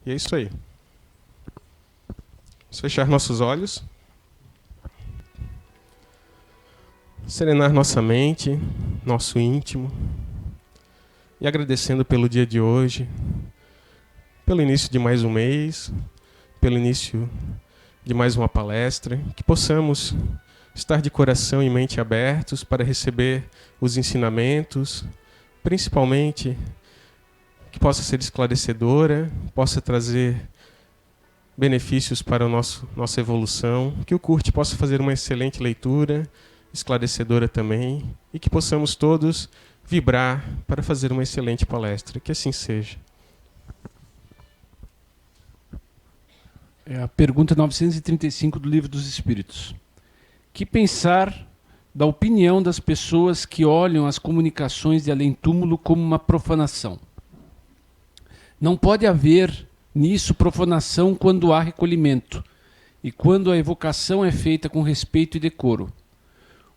E é isso aí. Vamos fechar nossos olhos. Serenar nossa mente, nosso íntimo. E agradecendo pelo dia de hoje, pelo início de mais um mês, pelo início de mais uma palestra, que possamos estar de coração e mente abertos para receber os ensinamentos, principalmente que possa ser esclarecedora, possa trazer benefícios para a nossa evolução, que o CURT possa fazer uma excelente leitura, esclarecedora também, e que possamos todos vibrar para fazer uma excelente palestra. Que assim seja. É a pergunta 935 do Livro dos Espíritos. Que pensar da opinião das pessoas que olham as comunicações de além-túmulo como uma profanação? Não pode haver nisso profanação quando há recolhimento e quando a evocação é feita com respeito e decoro.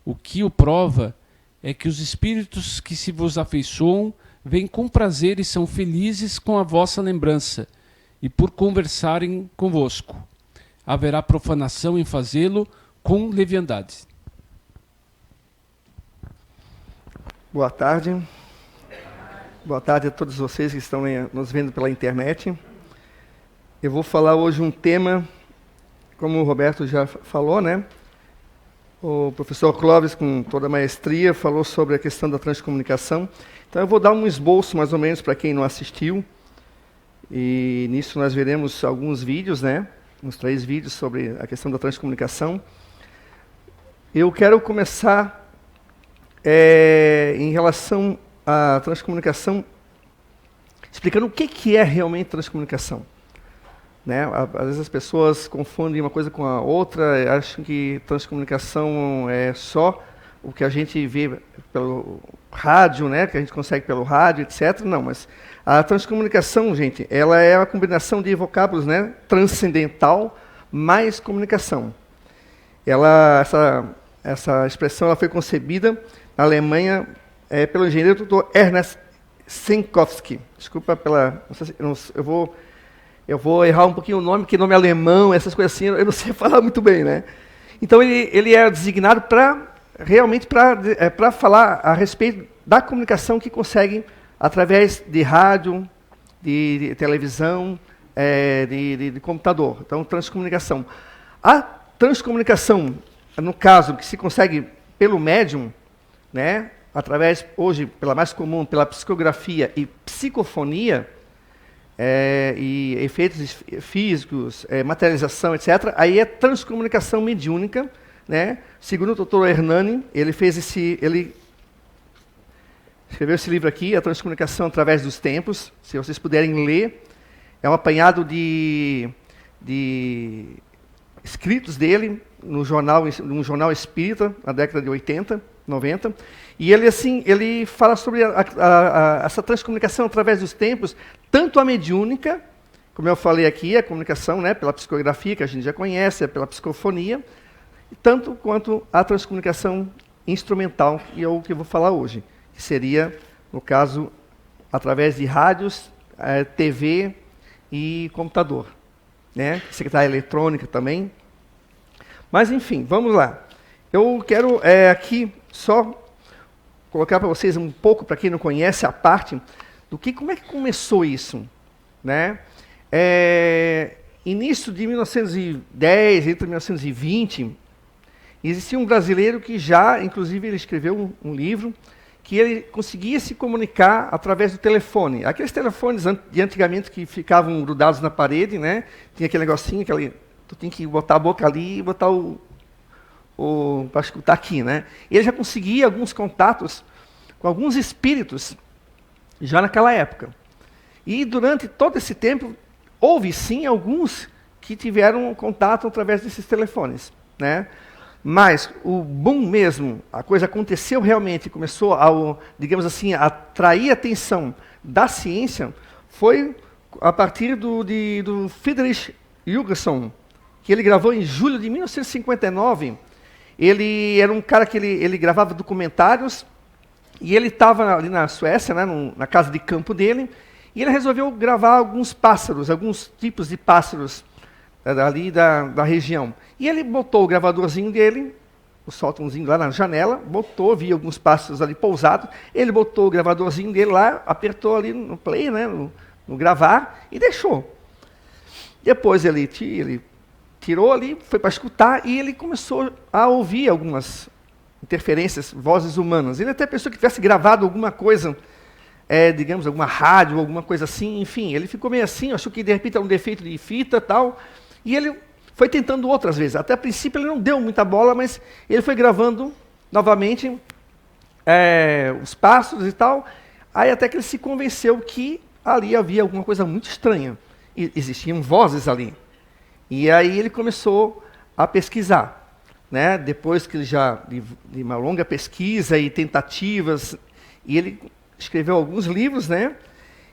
O que o prova é que os espíritos que se vos afeiçoam vêm com prazer e são felizes com a vossa lembrança e por conversarem convosco. Haverá profanação em fazê-lo com leviandade. Boa tarde. Boa tarde a todos vocês que estão nos vendo pela internet. Eu vou falar hoje um tema, como o Roberto já falou, né? O professor Clóvis, com toda a maestria, falou sobre a questão da transcomunicação. Então eu vou dar um esboço, mais ou menos, para quem não assistiu. E nisso nós veremos alguns vídeos, né? Uns 3 vídeos sobre a questão da transcomunicação. Eu quero começar em relação à transcomunicação, explicando o que é realmente transcomunicação. Né? Às vezes as pessoas confundem uma coisa com a outra, acham que transcomunicação é só o que a gente vê pelo rádio, né? Que a gente consegue pelo rádio, etc. Não, mas a transcomunicação, gente, ela é uma combinação de vocábulos, né? Transcendental mais comunicação. Essa expressão ela foi concebida na Alemanha pelo engenheiro Dr. Ernest Senkowski. Desculpa pela... Eu vou errar um pouquinho o nome, que nome alemão, essas coisas assim, eu não sei falar muito bem, né? Então ele é designado realmente para falar a respeito da comunicação que conseguem através de rádio, de televisão, de computador. Então, transcomunicação. A transcomunicação, no caso, que se consegue pelo médium, né, através, hoje, pela mais comum, pela psicografia e psicofonia, e efeitos físicos, materialização, etc., aí é transcomunicação mediúnica, né? Segundo o Dr. Hernani, ele escreveu esse livro aqui, A Transcomunicação através dos Tempos. Se vocês puderem ler, é um apanhado de escritos dele num jornal espírita, na década de 80, 90. E ele fala sobre essa transcomunicação através dos tempos, tanto a mediúnica, como eu falei aqui, a comunicação, né, pela psicografia, que a gente já conhece, pela psicofonia, tanto quanto a transcomunicação instrumental, que é o que eu vou falar hoje, que seria, no caso, através de rádios, TV e computador, né, secretária eletrônica também. Mas, enfim, vamos lá. Eu quero aqui só colocar para vocês um pouco, para quem não conhece, a parte do como é que começou isso, né? Início de 1910, entre 1920, existia um brasileiro que já, inclusive, ele escreveu um livro, que ele conseguia se comunicar através do telefone. Aqueles telefones de antigamente que ficavam grudados na parede, né? Tinha aquele negocinho, tu tinha que botar a boca ali e botar para escutar aqui, né? Ele já conseguia alguns contatos com alguns espíritos já naquela época. E durante todo esse tempo, houve sim alguns que tiveram contato através desses telefones, né? Mas o boom mesmo, a coisa aconteceu realmente, começou digamos assim, a atrair a atenção da ciência, foi a partir do Friedrich Jürgenson, que ele gravou em julho de 1959. Ele era um cara que ele gravava documentários, e ele estava ali na Suécia, né, na casa de campo dele, E ele resolveu gravar alguns pássaros, alguns tipos de pássaros ali da região. E ele botou o gravadorzinho dele, o sótãozinho lá na janela, botou, via alguns pássaros ali pousados, ele botou o gravadorzinho dele lá, apertou ali no play, né, no gravar, e deixou. Depois ele tirou ali, foi para escutar, e ele começou a ouvir algumas interferências, vozes humanas. Ele até pensou que tivesse gravado alguma coisa, digamos, alguma rádio, alguma coisa assim, enfim. Ele ficou meio assim, achou que de repente era um defeito de fita e tal, e ele foi tentando outras vezes. Até a princípio ele não deu muita bola, mas ele foi gravando novamente os pássaros e tal, aí até que ele se convenceu que ali havia alguma coisa muito estranha. E existiam vozes ali. E aí ele começou a pesquisar, né? Depois que ele de uma longa pesquisa e tentativas, e ele escreveu alguns livros, né?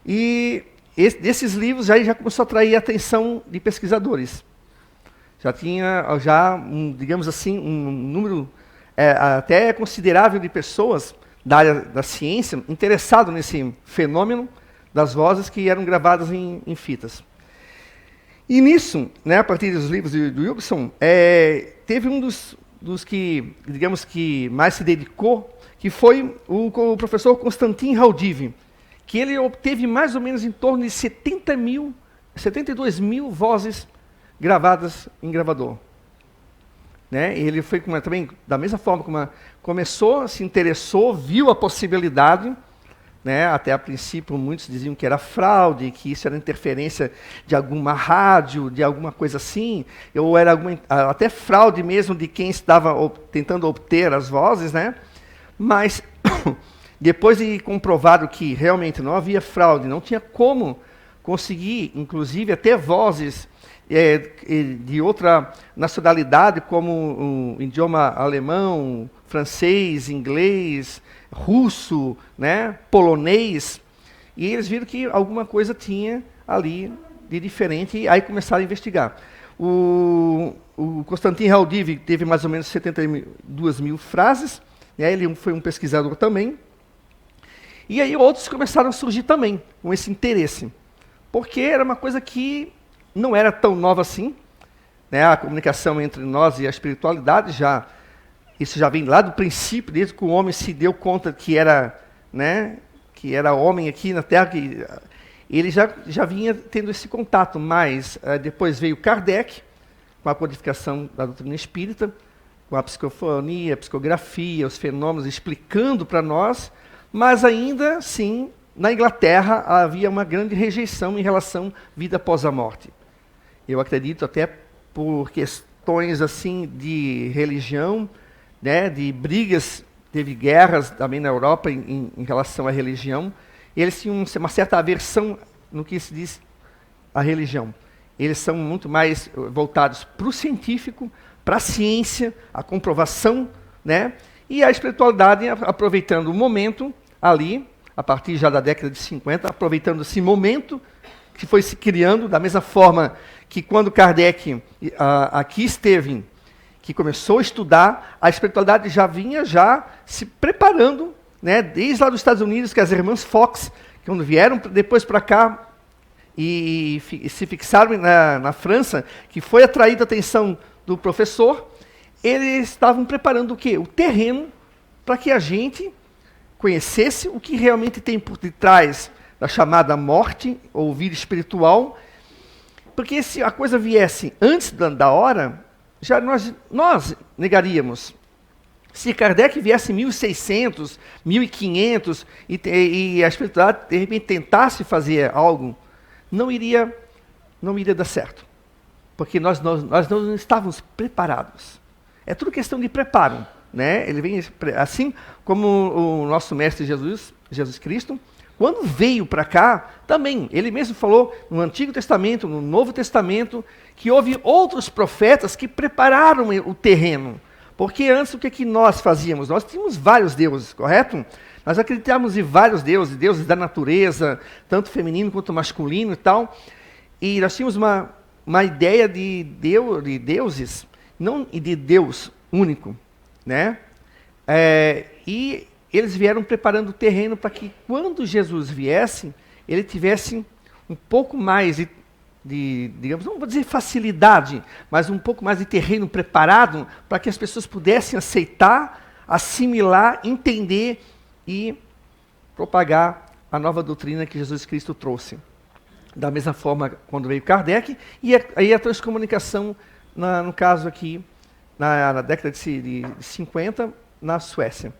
E desses livros aí já começou a atrair a atenção de pesquisadores. Já tinha, digamos assim, um número até considerável de pessoas da área da ciência interessado nesse fenômeno das vozes que eram gravadas em fitas. E nisso, né, a partir dos livros do Wilson, teve um dos que, digamos que mais se dedicou, que foi o professor Konstantin Raudive, que ele obteve mais ou menos em torno de 72 mil vozes gravadas em gravador. Né? Ele foi também, da mesma forma como começou, se interessou, viu a possibilidade, né? Até a princípio muitos diziam que era fraude, que isso era interferência de alguma rádio, de alguma coisa assim, ou era até fraude mesmo de quem estava tentando obter as vozes, né? Mas depois de comprovado que realmente não havia fraude, não tinha como conseguir, inclusive, até vozes de outra nacionalidade, como o idioma alemão, francês, inglês, russo, né, polonês, e eles viram que alguma coisa tinha ali de diferente, e aí começaram a investigar. O Konstantin Raudive teve mais ou menos 72 mil frases, né, ele foi um pesquisador também, e aí outros começaram a surgir também, com esse interesse, porque era uma coisa que não era tão nova assim, né, a comunicação entre nós e a espiritualidade isso já vem lá do princípio, desde que o homem se deu conta que era, né, que era homem aqui na Terra, que ele já vinha tendo esse contato, mas depois veio Kardec, com a codificação da doutrina espírita, com a psicofonia, a psicografia, os fenômenos, explicando para nós, mas ainda assim, na Inglaterra, havia uma grande rejeição em relação à vida após a morte. Eu acredito até por questões assim de religião, né, de brigas, teve guerras também na Europa em relação à religião. Eles tinham uma certa aversão no que se diz a religião. Eles são muito mais voltados para o científico, para a ciência, a comprovação, né, e a espiritualidade aproveitando o momento ali, a partir já da década de 50, aproveitando esse momento que foi se criando, da mesma forma que quando Kardec aqui esteve, que começou a estudar, a espiritualidade já vinha se preparando, né, desde lá dos Estados Unidos, que as irmãs Fox, quando vieram depois para cá e se fixaram na França, que foi atraída a atenção do professor, eles estavam preparando o quê? O terreno para que a gente conhecesse o que realmente tem por detrás da chamada morte, ou vida espiritual, porque se a coisa viesse antes da hora, já nós negaríamos. Se Kardec viesse em 1600, 1500, e a espiritualidade de repente tentasse fazer algo, não iria dar certo. Porque nós não estávamos preparados. É tudo questão de preparo, né? Ele vem assim como o nosso mestre Jesus Cristo, quando veio para cá, também, ele mesmo falou no Antigo Testamento, no Novo Testamento, que houve outros profetas que prepararam o terreno. Porque antes o que nós fazíamos? Nós tínhamos vários deuses, correto? Nós acreditávamos em vários deuses, deuses da natureza, tanto feminino quanto masculino e tal. E nós tínhamos uma ideia de deuses, não de Deus único, né? E eles vieram preparando o terreno para que, quando Jesus viesse, ele tivesse um pouco mais digamos, não vou dizer facilidade, mas um pouco mais de terreno preparado para que as pessoas pudessem aceitar, assimilar, entender e propagar a nova doutrina que Jesus Cristo trouxe. Da mesma forma, quando veio Kardec, e aí a transcomunicação, no caso aqui, na década de 50, na Suécia.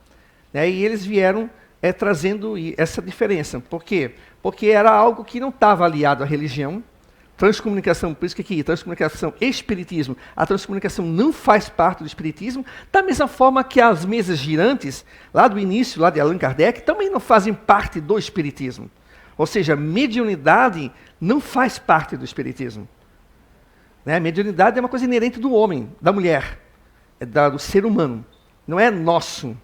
E eles vieram trazendo essa diferença. Por quê? Porque era algo que não estava aliado à religião. Transcomunicação, por isso que aqui, transcomunicação e espiritismo, a transcomunicação não faz parte do espiritismo, da mesma forma que as mesas girantes, lá do início, lá de Allan Kardec, também não fazem parte do espiritismo. Ou seja, mediunidade não faz parte do espiritismo. Né? Mediunidade é uma coisa inerente do homem, da mulher, do ser humano, não é nosso.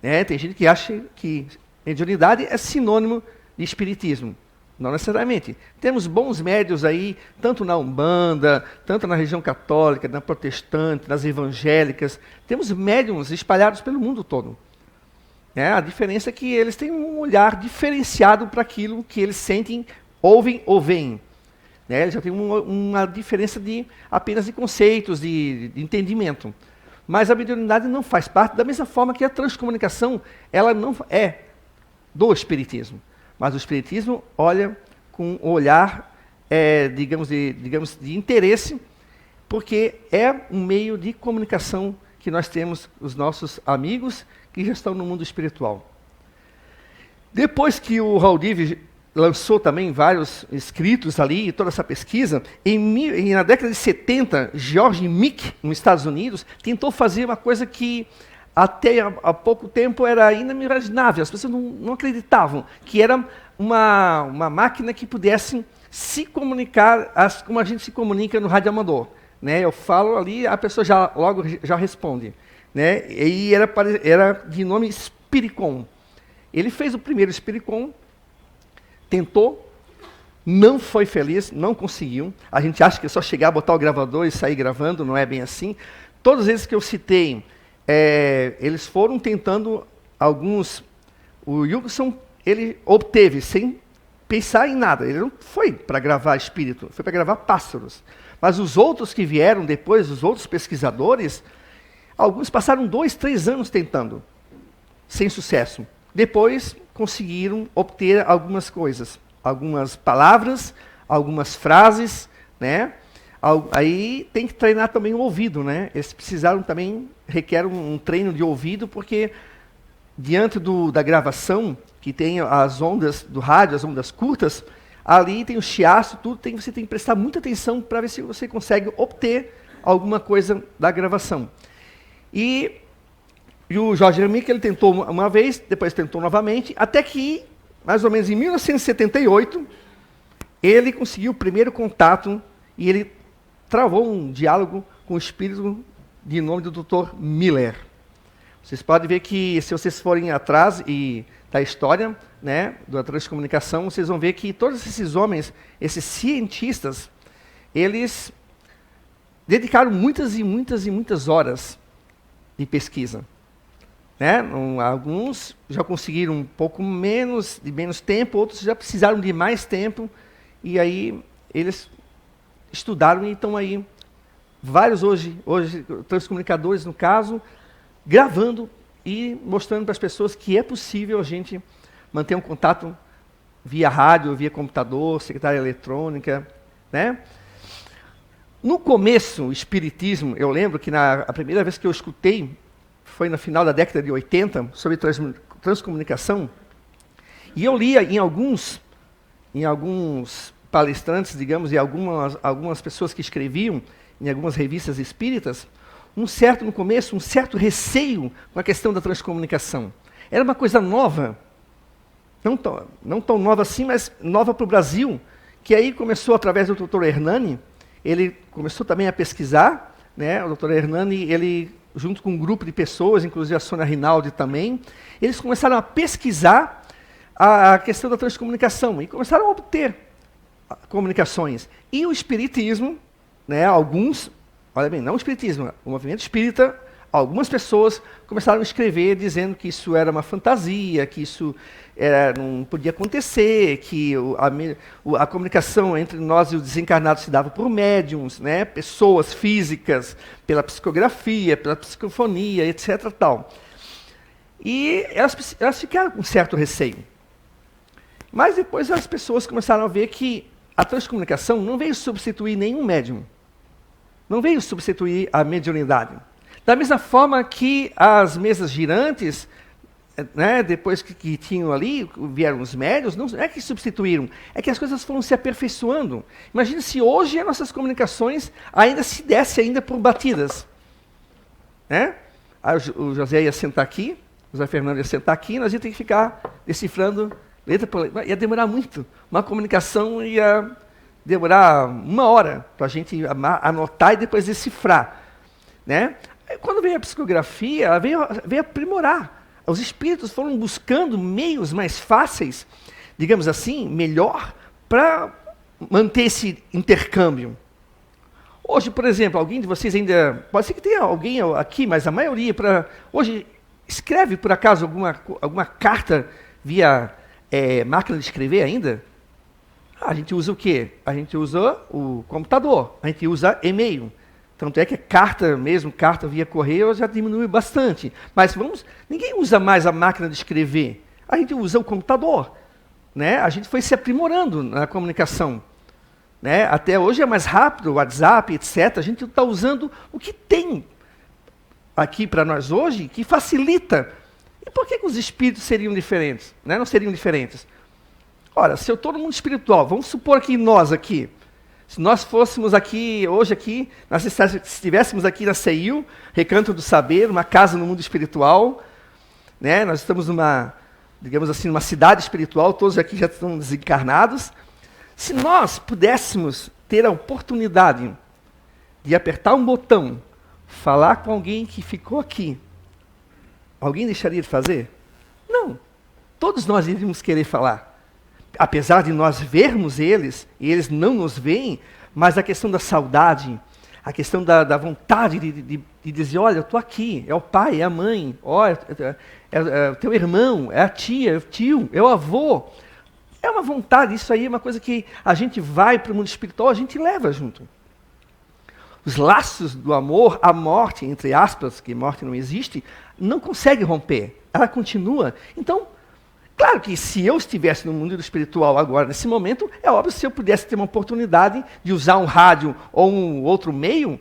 Né? Tem gente que acha que mediunidade é sinônimo de espiritismo. Não necessariamente. Temos bons médios aí, tanto na Umbanda, tanto na região católica, na protestante, nas evangélicas. Temos médiums espalhados pelo mundo todo. A diferença é que eles têm um olhar diferenciado para aquilo que eles sentem, ouvem ou veem. Eles já têm uma diferença apenas de conceitos, de entendimento. Mas a mediunidade não faz parte, da mesma forma que a transcomunicação, ela não é do espiritismo. Mas o espiritismo olha com um olhar, digamos, de interesse, porque é um meio de comunicação que nós temos os nossos amigos que já estão no mundo espiritual. Depois que o Haldivie lançou também vários escritos ali, toda essa pesquisa, na década de 70, George Mick, nos Estados Unidos, tentou fazer uma coisa que até há pouco tempo era inimaginável, as pessoas não acreditavam, que era uma máquina que pudesse se comunicar como a gente se comunica no rádio amador. Eu falo ali, a pessoa logo já responde. E era de nome Spiricom. Ele fez o primeiro Spiricom, tentou, não foi feliz, não conseguiu. A gente acha que é só chegar, botar o gravador e sair gravando, não é bem assim. Todos esses que eu citei, eles foram tentando alguns. O Hugson, ele obteve, sem pensar em nada. Ele não foi para gravar espírito, foi para gravar pássaros. Mas os outros que vieram depois, os outros pesquisadores, alguns passaram 2, 3 anos tentando, sem sucesso. Depois conseguiram obter algumas coisas, algumas palavras, algumas frases, Aí tem que treinar também o ouvido, Eles precisaram também, requer um treino de ouvido, porque diante da gravação, que tem as ondas do rádio, as ondas curtas, ali tem o chiaço, tudo, você tem que prestar muita atenção para ver se você consegue obter alguma coisa da gravação. E o George Mick, ele tentou uma vez, depois tentou novamente, até que, mais ou menos em 1978, ele conseguiu o primeiro contato e ele travou um diálogo com o espírito de nome do Dr. Miller. Vocês podem ver que, se vocês forem atrás da história, da transcomunicação, vocês vão ver que todos esses homens, esses cientistas, eles dedicaram muitas e muitas e muitas horas de pesquisa. Alguns já conseguiram um pouco menos tempo, outros já precisaram de mais tempo, e aí eles estudaram e estão aí, vários hoje transcomunicadores, no caso, gravando e mostrando para as pessoas que é possível a gente manter um contato via rádio, via computador, secretária eletrônica. No começo, o espiritismo, eu lembro que a primeira vez que eu escutei foi no final da década de 80, sobre transcomunicação, e eu lia em alguns palestrantes, digamos, e algumas pessoas que escreviam em algumas revistas espíritas, no começo, um certo receio com a questão da transcomunicação. Era uma coisa nova, não tão nova assim, mas nova para o Brasil, que aí começou através do Dr. Hernani, ele começou também a pesquisar, o Dr. Hernani, ele, junto com um grupo de pessoas, inclusive a Sônia Rinaldi também, eles começaram a pesquisar a questão da transcomunicação e começaram a obter comunicações. E o espiritismo, alguns, olha bem, não o espiritismo, o movimento espírita Algumas pessoas começaram a escrever dizendo que isso era uma fantasia, que isso não podia acontecer, que a comunicação entre nós e o desencarnado se dava por médiums, né? Pessoas físicas, pela psicografia, pela psicofonia, etc. Tal. E elas ficaram com certo receio. Mas depois as pessoas começaram a ver que a transcomunicação não veio substituir nenhum médium. Não veio substituir a mediunidade. Da mesma forma que as mesas girantes, né, depois que tinham ali, vieram os médiuns, não é que substituíram, é que as coisas foram se aperfeiçoando. Imagina se hoje as nossas comunicações ainda se dessem ainda por batidas. Né? O José ia sentar aqui, o José Fernando ia sentar aqui, nós ia ter que ficar decifrando letra por letra. Ia demorar muito. Uma comunicação ia demorar 1 hora para a gente anotar e depois decifrar. Né? Quando veio a psicografia, ela veio aprimorar. Os espíritos foram buscando meios mais fáceis, digamos assim, melhor, para manter esse intercâmbio. Hoje, por exemplo, alguém de vocês ainda... Pode ser que tenha alguém aqui, mas a maioria... Hoje, escreve, por acaso, alguma carta via máquina de escrever ainda? A gente usa o quê? A gente usa o computador, a gente usa e-mail. Tanto é que carta via correio já diminui bastante. Mas ninguém usa mais a máquina de escrever. A gente usa o computador. Né? A gente foi se aprimorando na comunicação. Né? Até hoje é mais rápido, o WhatsApp, etc. A gente está usando o que tem aqui para nós hoje, que facilita. E por que os espíritos seriam diferentes? Né? Não seriam diferentes? Ora, se eu estou no mundo espiritual, vamos supor que nós aqui, se nós fôssemos aqui, hoje aqui, nós estivéssemos aqui na CEIU, Recanto do Saber, uma casa no mundo espiritual, né? Nós estamos digamos assim, numa cidade espiritual, todos aqui já estão desencarnados. Se nós pudéssemos ter a oportunidade de apertar um botão, falar com alguém que ficou aqui, alguém deixaria de fazer? Não. Todos nós iríamos querer falar. Apesar de nós vermos eles, e eles não nos veem, mas a questão da saudade, a questão da vontade de dizer, olha, eu estou aqui, é o pai, é a mãe, olha, é o teu irmão, é a tia, é o tio, é o avô. É uma vontade, isso aí é uma coisa que a gente vai para o mundo espiritual, a gente leva junto. Os laços do amor, a morte, entre aspas, que morte não existe, não consegue romper, ela continua. Então, claro que se eu estivesse no mundo espiritual agora, nesse momento, é óbvio, se eu pudesse ter uma oportunidade de usar um rádio ou um outro meio,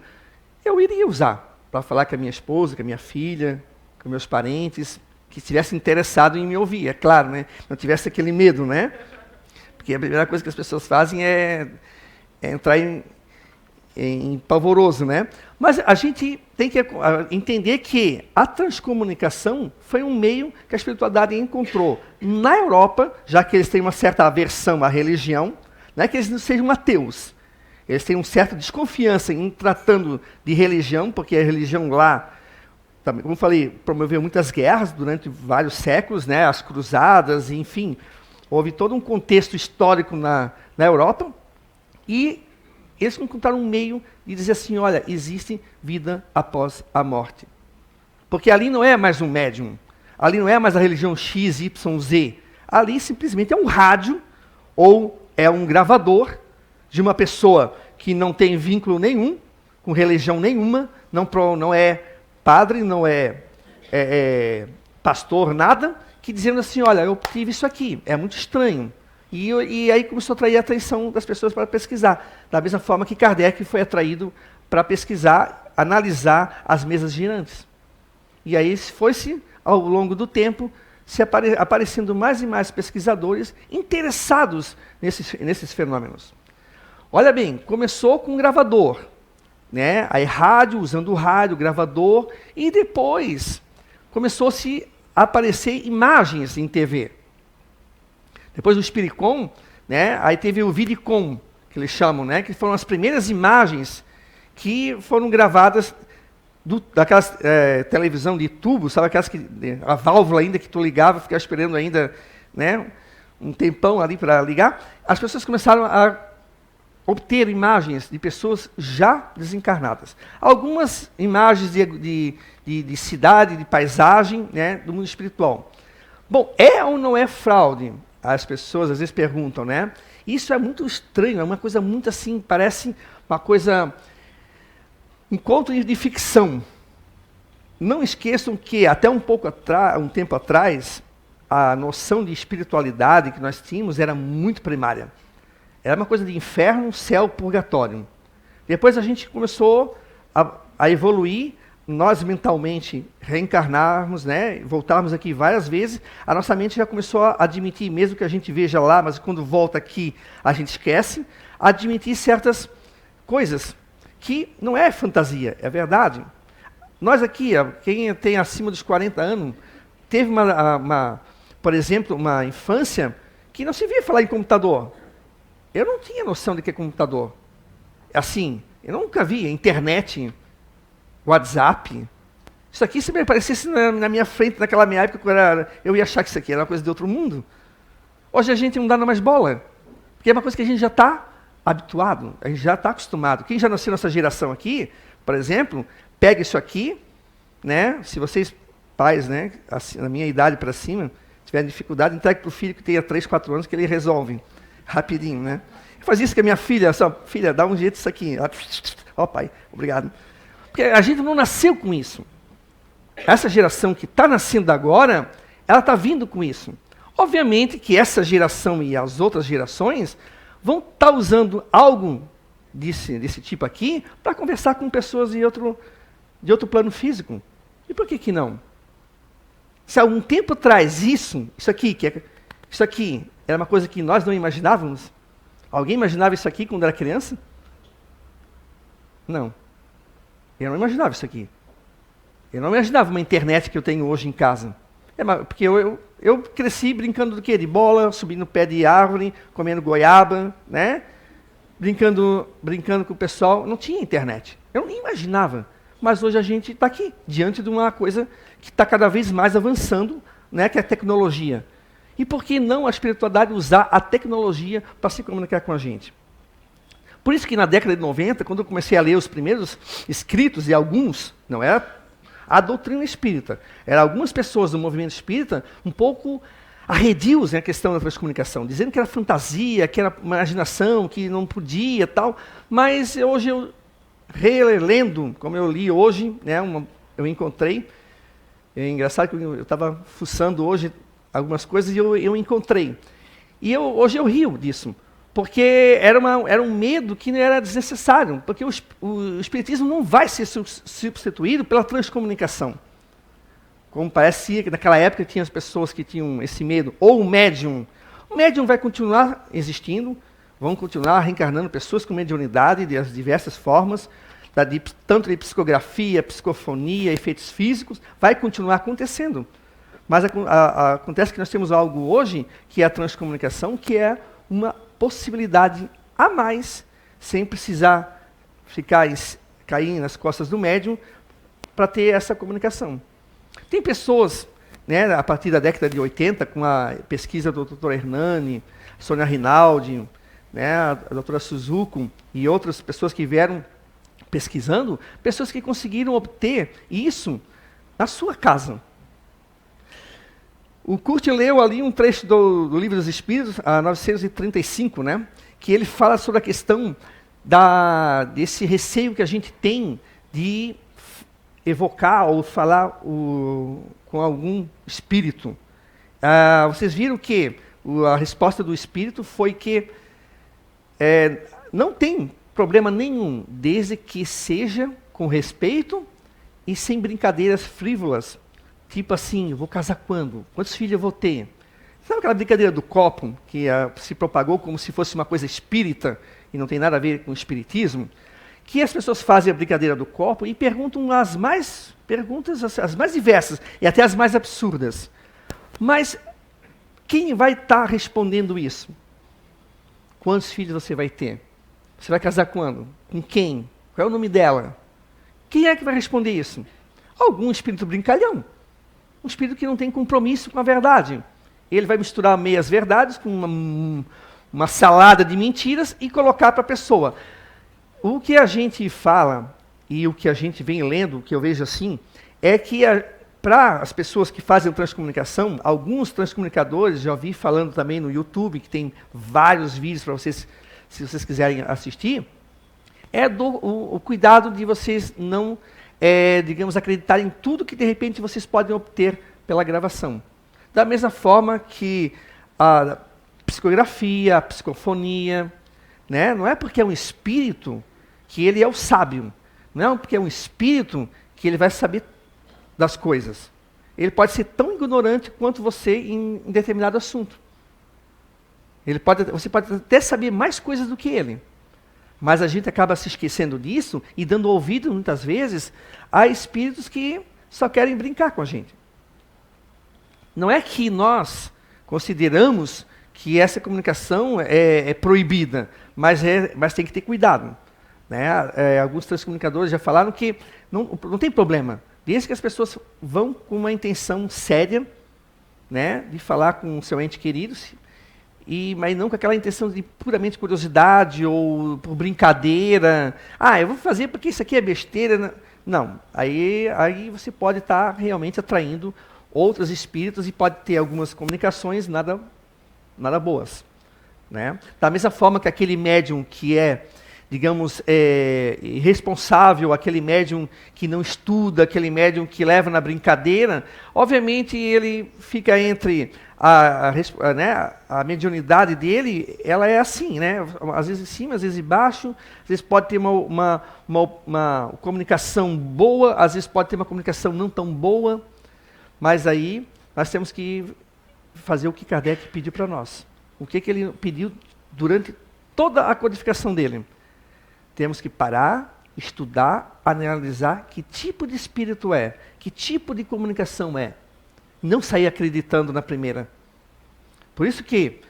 eu iria usar para falar com a minha esposa, com a minha filha, com meus parentes, que estivessem interessados em me ouvir, é claro, né? Não tivesse aquele medo, né? Porque a primeira coisa que as pessoas fazem é entrar em pavoroso, né? Mas a gente tem que entender que a transcomunicação foi um meio que a espiritualidade encontrou na Europa, já que eles têm uma certa aversão à religião, não é que eles não sejam ateus, eles têm uma certa desconfiança em tratando de religião, porque a religião lá, também, como eu falei, promoveu muitas guerras durante vários séculos, né? As cruzadas, enfim, houve todo um contexto histórico na Europa, e eles encontraram um meio de dizer assim, olha, existe vida após a morte. Porque ali não é mais um médium, ali não é mais a religião X, Y, Z. Ali simplesmente é um rádio ou é um gravador de uma pessoa que não tem vínculo nenhum, com religião nenhuma, não é padre, não é pastor, nada, que dizendo assim, olha, eu tive isso aqui, é muito estranho. E aí começou a atrair a atenção das pessoas para pesquisar, da mesma forma que Kardec foi atraído para pesquisar, analisar as mesas girantes. E aí foi-se, ao longo do tempo, aparecendo mais e mais pesquisadores interessados nesses fenômenos. Olha bem, começou com um gravador, né? Aí rádio, usando o rádio, gravador, e depois começou-se a aparecer imagens em TV. Depois do Spiricom, né, aí teve o Vidicom, que eles chamam, né, que foram as primeiras imagens que foram gravadas daquelas televisão de tubo, sabe aquelas que a válvula ainda que tu ligava, ficava esperando ainda, né, um tempão ali para ligar. As pessoas começaram a obter imagens de pessoas já desencarnadas. Algumas imagens de cidade, de paisagem, né, do mundo espiritual. Bom, é ou não é fraude? As pessoas às vezes perguntam, né? Isso é muito estranho, é uma coisa muito assim, parece uma coisa, um conto de ficção. Não esqueçam que até um tempo atrás, a noção de espiritualidade que nós tínhamos era muito primária. Era uma coisa de inferno, céu, purgatório. Depois a gente começou a evoluir, nós mentalmente reencarnarmos, né, voltarmos aqui várias vezes, a nossa mente já começou a admitir, mesmo que a gente veja lá, mas quando volta aqui a gente esquece, admitir certas coisas que não é fantasia, é verdade. Nós aqui, quem tem acima dos 40 anos, teve por exemplo, uma infância que não se via falar em computador. Eu não tinha noção de que é computador. Assim, eu nunca vi internet, WhatsApp. Isso aqui, se me aparecesse na minha frente, naquela minha época, eu ia achar que isso aqui era uma coisa de outro mundo. Hoje a gente não dá mais bola. Porque é uma coisa que a gente já está habituado, a gente já está acostumado. Quem já nasceu nessa geração aqui, por exemplo, pega isso aqui, né? Se vocês, pais, né, assim, na minha idade para cima, tiverem dificuldade, entregue para o filho que tenha 3, 4 anos, que ele resolve rapidinho, né? Eu fazia isso com a minha filha, só, filha, dá um jeito isso aqui. Ó, pai, obrigado. Porque a gente não nasceu com isso. Essa geração que está nascendo agora, ela está vindo com isso. Obviamente que essa geração e as outras gerações vão estar usando algo desse tipo aqui para conversar com pessoas de outro plano físico. E por que não? Se há algum tempo atrás isso aqui era uma coisa que nós não imaginávamos, alguém imaginava isso aqui quando era criança? Não. Eu não imaginava isso aqui. Eu não imaginava uma internet que eu tenho hoje em casa. Porque eu cresci brincando do quê? De bola, subindo no pé de árvore, comendo goiaba, né? Brincando com o pessoal. Não tinha internet. Eu nem imaginava. Mas hoje a gente está aqui, diante de uma coisa que está cada vez mais avançando, né? Que é a tecnologia. E por que não a espiritualidade usar a tecnologia para se comunicar com a gente? Por isso que na década de 90, quando eu comecei a ler os primeiros escritos, e alguns, não era a doutrina espírita, eram algumas pessoas do movimento espírita um pouco arredios na questão da transcomunicação, dizendo que era fantasia, que era imaginação, que não podia tal. Mas hoje eu, relendo, como eu li hoje, né, eu encontrei, é engraçado que eu estava fuçando hoje algumas coisas e eu encontrei. E hoje eu rio disso. Porque era um medo que não era desnecessário, porque o espiritismo não vai ser substituído pela transcomunicação. Como parecia que naquela época tinha as pessoas que tinham esse medo, ou o médium. O médium vai continuar existindo, vão continuar reencarnando pessoas com mediunidade de as diversas formas, tanto de psicografia, psicofonia, efeitos físicos, vai continuar acontecendo. Mas acontece que nós temos algo hoje, que é a transcomunicação, que é uma possibilidade a mais, sem precisar cair nas costas do médium, para ter essa comunicação. Tem pessoas, né, a partir da década de 80, com a pesquisa do Dr. Hernani, Sônia Rinaldi, né, a doutora Suzuko e outras pessoas que vieram pesquisando, pessoas que conseguiram obter isso na sua casa. O Kurt leu ali um trecho do Livro dos Espíritos, a 935, né, que ele fala sobre a questão desse receio que a gente tem de evocar ou falar com algum espírito. Vocês viram que a resposta do espírito foi que não tem problema nenhum, desde que seja com respeito e sem brincadeiras frívolas. Tipo assim, vou casar quando? Quantos filhos eu vou ter? Sabe aquela brincadeira do copo, que se propagou como se fosse uma coisa espírita, e não tem nada a ver com espiritismo? Que as pessoas fazem a brincadeira do copo e perguntam as mais diversas, e até as mais absurdas. Mas quem vai estar respondendo isso? Quantos filhos você vai ter? Você vai casar quando? Com quem? Qual é o nome dela? Quem é que vai responder isso? Algum espírito brincalhão. Um espírito que não tem compromisso com a verdade. Ele vai misturar meias verdades com uma salada de mentiras e colocar para a pessoa. O que a gente fala e o que a gente vem lendo, o que eu vejo assim, é que para as pessoas que fazem transcomunicação, alguns transcomunicadores, já ouvi falando também no YouTube, que tem vários vídeos para vocês, se vocês quiserem assistir, é o cuidado de vocês não, digamos, acreditarem em tudo que de repente vocês podem obter pela gravação. Da mesma forma que a psicografia, a psicofonia, né? Não é porque é um espírito que ele é o sábio, não é porque é um espírito que ele vai saber das coisas. Ele pode ser tão ignorante quanto você em determinado assunto. Você pode até saber mais coisas do que ele. Mas a gente acaba se esquecendo disso e dando ouvido, muitas vezes, a espíritos que só querem brincar com a gente. Não é que nós consideramos que essa comunicação é proibida, mas tem que ter cuidado. Né? Alguns transcomunicadores já falaram que não tem problema, desde que as pessoas vão com uma intenção séria, né, de falar com o seu ente querido, mas não com aquela intenção de puramente curiosidade ou por brincadeira. Eu vou fazer porque isso aqui é besteira. Não, aí você pode estar realmente atraindo outros espíritos e pode ter algumas comunicações nada boas. Né? Da mesma forma que aquele médium que é, digamos, irresponsável, aquele médium que não estuda, aquele médium que leva na brincadeira, obviamente ele fica entre a mediunidade dele, ela é assim, né? Às vezes em cima, às vezes embaixo, às vezes pode ter uma comunicação boa, às vezes pode ter uma comunicação não tão boa, mas aí nós temos que fazer o que Kardec pediu para nós. O que ele pediu durante toda a codificação dele? Temos que parar, estudar, analisar que tipo de espírito é, que tipo de comunicação é. Não sair acreditando na primeira. Por isso que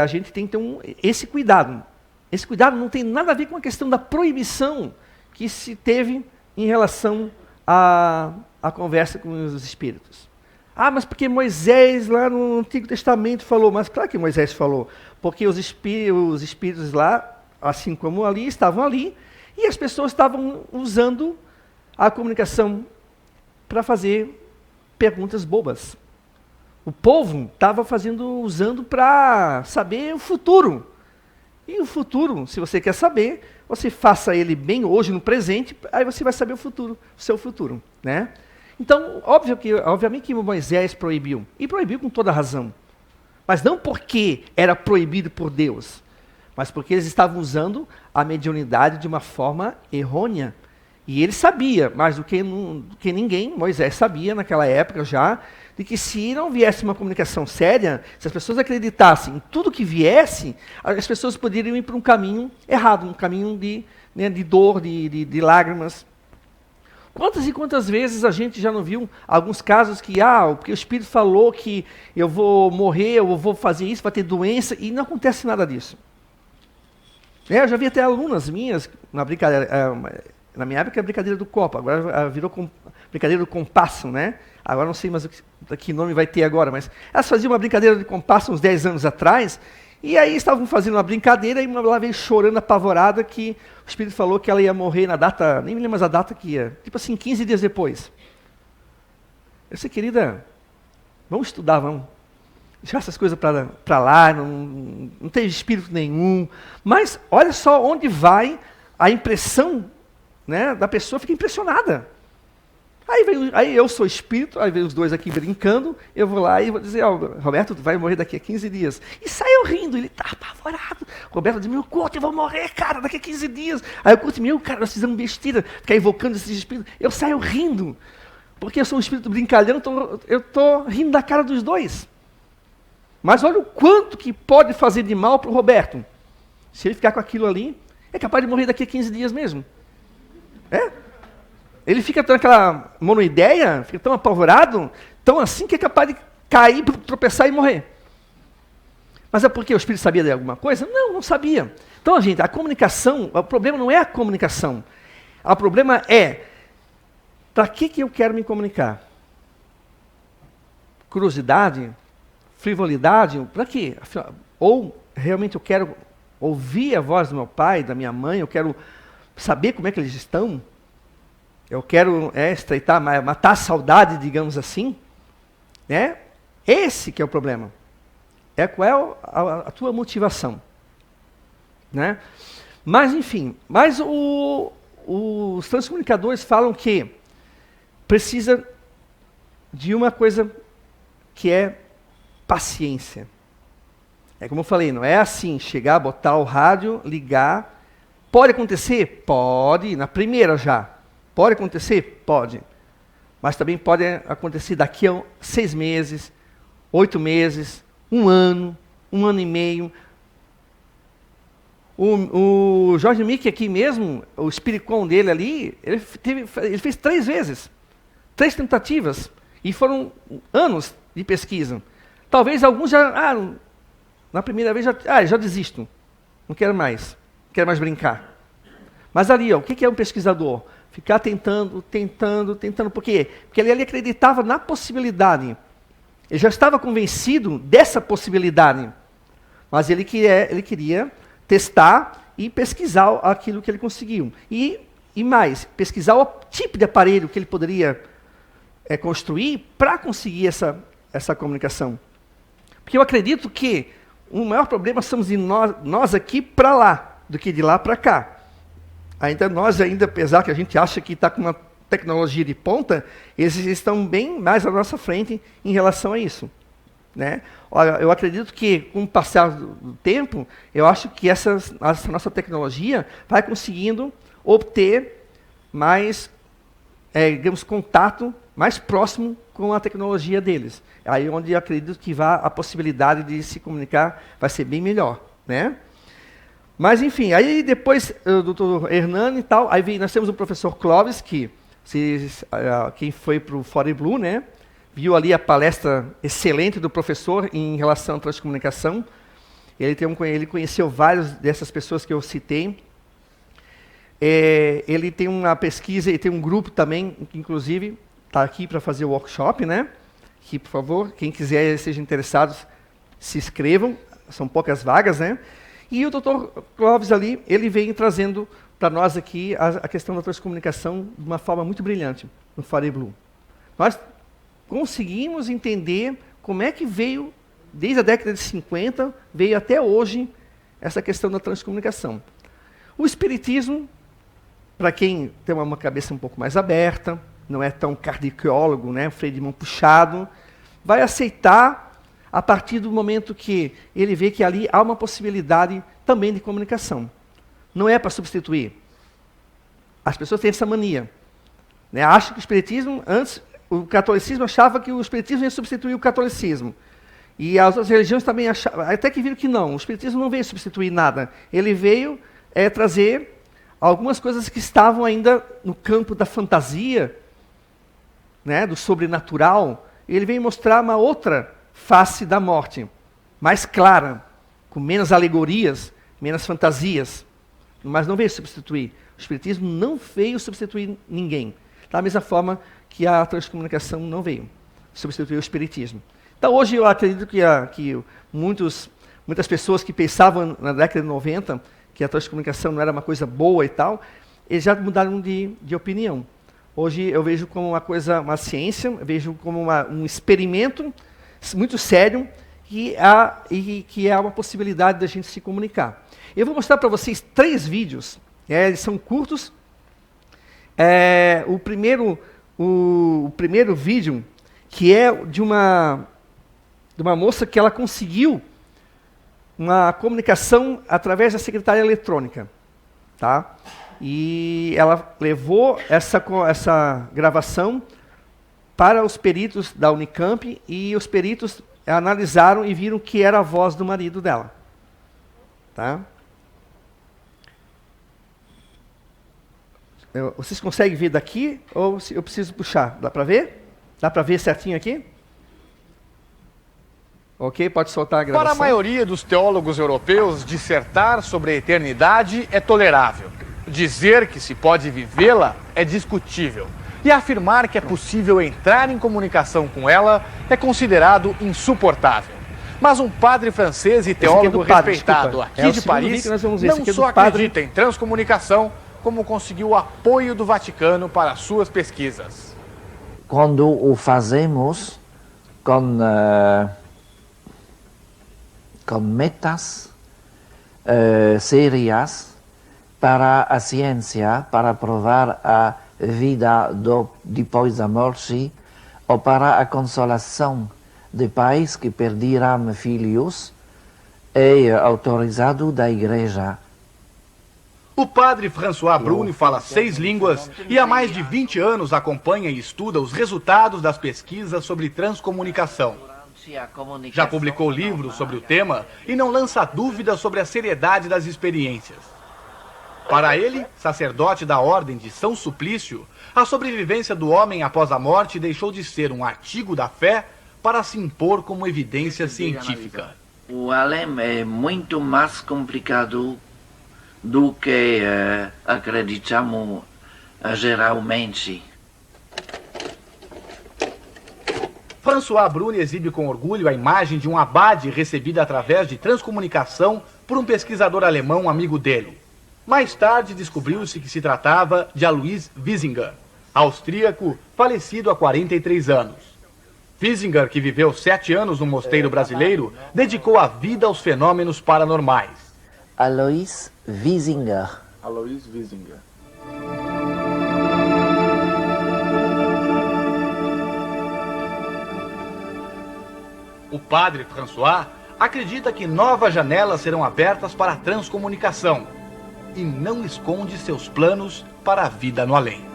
a gente tem que ter esse cuidado. Esse cuidado não tem nada a ver com a questão da proibição que se teve em relação à conversa com os espíritos. Mas porque Moisés lá no Antigo Testamento falou. Mas claro que Moisés falou, porque os espíritos lá, assim como ali, estavam ali, e as pessoas estavam usando a comunicação para fazer perguntas bobas. O povo estava usando para saber o futuro. E o futuro, se você quer saber, você faça ele bem hoje, no presente, aí você vai saber o seu futuro. Né? Então, obviamente que Moisés proibiu, e proibiu com toda razão. Mas não porque era proibido por Deus, mas porque eles estavam usando a mediunidade de uma forma errônea. E ele sabia, mais do que ninguém, Moisés sabia naquela época já, de que se não viesse uma comunicação séria, se as pessoas acreditassem em tudo que viesse, as pessoas poderiam ir para um caminho errado, um caminho de dor, de lágrimas. Quantas e quantas vezes a gente já não viu alguns casos que, porque o Espírito falou que eu vou morrer, eu vou fazer isso, vai ter doença, e não acontece nada disso. Eu já vi até alunas minhas, na brincadeira, na minha época era brincadeira do copo, agora virou brincadeira do compasso, né? Agora não sei mais que nome vai ter agora, mas elas faziam uma brincadeira de compasso uns 10 anos atrás, e aí estavam fazendo uma brincadeira, e ela veio chorando apavorada que o Espírito falou que ela ia morrer na data, nem me lembro mais a data que ia, tipo assim, 15 dias depois. Eu disse, querida, vamos estudar, vamos. Deixar essas coisas para lá, não tem espírito nenhum. Mas olha só onde vai a impressão, né, da pessoa, fica impressionada. Aí eu sou espírito, aí vem os dois aqui brincando, eu vou lá e vou dizer, Roberto, tu vai morrer daqui a 15 dias. E saiu rindo, ele está apavorado. Roberto diz, meu Couto, eu vou morrer, cara, daqui a 15 dias. Aí eu Couto, cara, nós fizemos besteira, ficar invocando esses espíritos. Eu saio rindo, porque eu sou um espírito brincalhão, eu estou rindo da cara dos dois. Mas olha o quanto que pode fazer de mal para o Roberto. Se ele ficar com aquilo ali, é capaz de morrer daqui a 15 dias mesmo. Ele fica tão aquela monoideia, fica tão apavorado, tão assim que é capaz de cair, tropeçar e morrer. Mas é porque o Espírito sabia de alguma coisa? Não sabia. Então, gente, a comunicação, o problema não é a comunicação. O problema é, para que eu quero me comunicar? Curiosidade? Frivolidade? Para quê? Ou realmente eu quero ouvir a voz do meu pai, da minha mãe, eu quero saber como é que eles estão, eu quero estreitar, matar a saudade, digamos assim, né? Esse que é o problema. Qual é a tua motivação, né? Mas, enfim, os transcomunicadores falam que precisa de uma coisa que é paciência. É como eu falei, não é assim, chegar, botar o rádio, ligar. Pode acontecer? Pode, na primeira já. Pode acontecer? Pode. Mas também pode acontecer daqui a 6 meses, 8 meses, 1 ano e meio. O Jorge Mick aqui mesmo, o Spiricon dele ali, ele fez 3 vezes. 3 tentativas. E foram anos de pesquisa. Talvez alguns já... na primeira vez já desisto. Não quero mais brincar. Mas ali, o que é um pesquisador? Ficar tentando. Por quê? Porque ele acreditava na possibilidade. Ele já estava convencido dessa possibilidade. Mas ele queria testar e pesquisar aquilo que ele conseguiu. E mais, pesquisar o tipo de aparelho que ele poderia construir para conseguir essa comunicação. Porque eu acredito que o maior problema somos de nós aqui para lá, do que de lá para cá. Nós, apesar que a gente acha que está com uma tecnologia de ponta, eles estão bem mais à nossa frente em relação a isso, né? Olha, eu acredito que, com o passar do tempo, eu acho que essa nossa tecnologia vai conseguindo obter mais, digamos, contato mais próximo com a tecnologia deles. Aí onde eu acredito que a possibilidade de se comunicar vai ser bem melhor, né? Mas, enfim, aí depois do Dr. Hernani e tal, aí nós temos o professor Clóvis, que quem foi para o Fore Blue, né, viu ali a palestra excelente do professor em relação à transcomunicação. Ele conheceu várias dessas pessoas que eu citei. Ele tem uma pesquisa, e tem um grupo também, que inclusive está aqui para fazer o workshop, né? Que, por favor, quem quiser, sejam interessados, se inscrevam, são poucas vagas, né? E o Dr. Clóvis ali, ele vem trazendo para nós aqui a questão da transcomunicação de uma forma muito brilhante no Fore Blue. Nós conseguimos entender como é que veio, desde a década de 50, veio até hoje, essa questão da transcomunicação. O espiritismo, para quem tem uma cabeça um pouco mais aberta, não é tão cardiólogo, né, freio de mão puxado, vai aceitar a partir do momento que ele vê que ali há uma possibilidade também de comunicação. Não é para substituir. As pessoas têm essa mania, né? Acham que o espiritismo, antes, o catolicismo achava que o espiritismo ia substituir o catolicismo. E as outras religiões também achavam, até que viram que não, o espiritismo não veio substituir nada. Ele veio trazer algumas coisas que estavam ainda no campo da fantasia, né, do sobrenatural. Ele veio mostrar uma outra face da morte, mais clara, com menos alegorias, menos fantasias, mas não veio substituir. O espiritismo não veio substituir ninguém, da mesma forma que a transcomunicação não veio substituir o espiritismo. Então hoje eu acredito que muitas pessoas que pensavam na década de 90 que a transcomunicação não era uma coisa boa e tal, eles já mudaram de opinião. Hoje eu vejo como uma ciência, vejo como um experimento muito sério que é uma possibilidade da gente se comunicar. Eu vou mostrar para vocês 3 vídeos, eles são curtos. O primeiro vídeo, que é de uma moça que ela conseguiu uma comunicação através da secretária eletrônica, tá? E ela levou essa gravação para os peritos da Unicamp, e os peritos analisaram e viram que era a voz do marido dela. Tá? Vocês conseguem ver daqui, ou eu preciso puxar? Dá para ver? Dá para ver certinho aqui? Ok, pode soltar a gravação. Para a maioria dos teólogos europeus, dissertar sobre a eternidade é tolerável. Dizer que se pode vivê-la é discutível. E afirmar que é possível entrar em comunicação com ela é considerado insuportável. Mas um padre francês e teólogo respeitado aqui de Paris não só acredita em transcomunicação, como conseguiu o apoio do Vaticano para suas pesquisas. Quando o fazemos com metas sérias para a ciência, para provar a vida depois da morte, ou para a consolação de pais que perderam filhos, é autorizado da Igreja. O padre François Bruni fala 6 línguas e há mais de 20 anos acompanha e estuda os resultados das pesquisas sobre transcomunicação. Já publicou livros sobre o tema e não lança dúvidas sobre a seriedade das experiências. Para ele, sacerdote da Ordem de São Suplício, a sobrevivência do homem após a morte deixou de ser um artigo da fé para se impor como evidência científica. O além é muito mais complicado do que acreditamos geralmente. François Bruni exibe com orgulho a imagem de um abade recebida através de transcomunicação por um pesquisador alemão amigo dele. Mais tarde descobriu-se que se tratava de Alois Wiesinger, austríaco falecido há 43 anos. Wiesinger, que viveu 7 anos no mosteiro brasileiro, dedicou a vida aos fenômenos paranormais. Alois Wiesinger. Alois Wiesinger. O padre François acredita que novas janelas serão abertas para a transcomunicação e não esconde seus planos para a vida no além.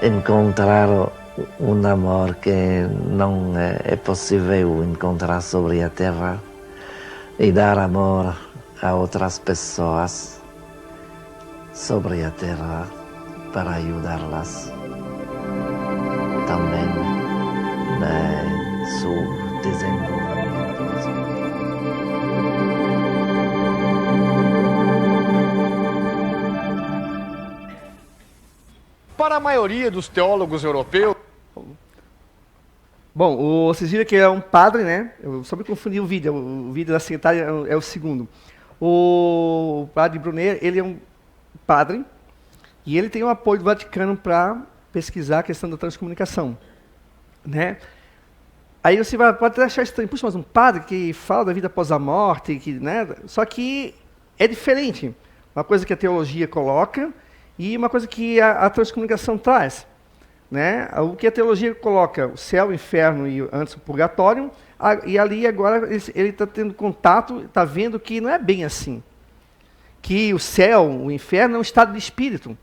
Encontrar um amor que não é possível encontrar sobre a Terra e dar amor a outras pessoas sobre a Terra para ajudá-las também em seu desenvolvimento. Para a maioria dos teólogos europeus... Bom, vocês viram que é um padre, né? Eu só me confundi o vídeo da secretária é o segundo. O padre Brunet, ele é um padre e ele tem o apoio do Vaticano para pesquisar a questão da transcomunicação, né? Aí você pode até achar estranho, puxa, mas um padre que fala da vida após a morte, que, né? Só que é diferente. Uma coisa que a teologia coloca e uma coisa que a transcomunicação traz, né? O que a teologia coloca, o céu, o inferno e antes o purgatório, e ali agora ele está tendo contato, está vendo que não é bem assim. Que o céu, o inferno é um estado de espírito.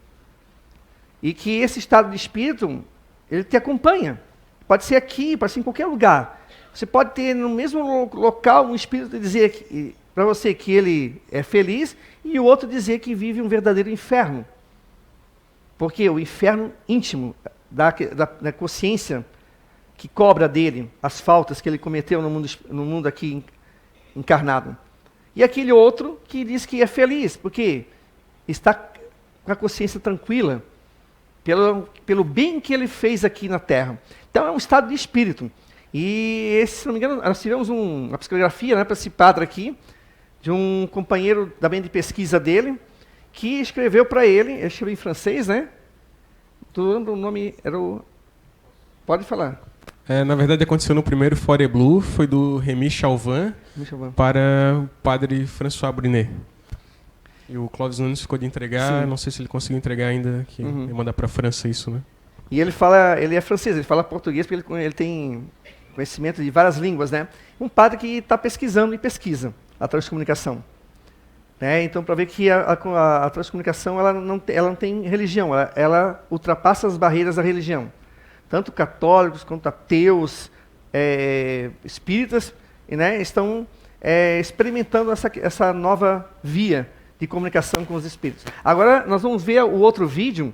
E que esse estado de espírito, ele te acompanha. Pode ser aqui, pode ser em qualquer lugar. Você pode ter no mesmo local um espírito dizer para você que ele é feliz e o outro dizer que vive um verdadeiro inferno. Porque o inferno íntimo da consciência que cobra dele as faltas que ele cometeu no mundo aqui encarnado. E aquele outro que diz que é feliz, porque está com a consciência tranquila pelo bem que ele fez aqui na Terra. Então é um estado de espírito. E, se não me engano, nós tivemos uma psicografia, né, para esse padre aqui, de um companheiro também de pesquisa dele, que escreveu para ele escreveu em francês, né? O nome era o... Pode falar. Na verdade, aconteceu no primeiro Fore Blue, foi do Remy Chauvin para o padre François Brunet. E o Clóvis Nunes ficou de entregar, não sei se ele conseguiu entregar ainda, que ia mandar para a França isso, né? E ele é francês, ele fala português porque ele tem conhecimento de várias línguas, né? Um padre que está pesquisando e pesquisa a transcomunicação. Né? Então, para ver que a transcomunicação ela não tem religião, ela ultrapassa as barreiras da religião. Tanto católicos quanto ateus, espíritas, né, estão experimentando essa nova via de comunicação com os espíritos. Agora, nós vamos ver o outro vídeo,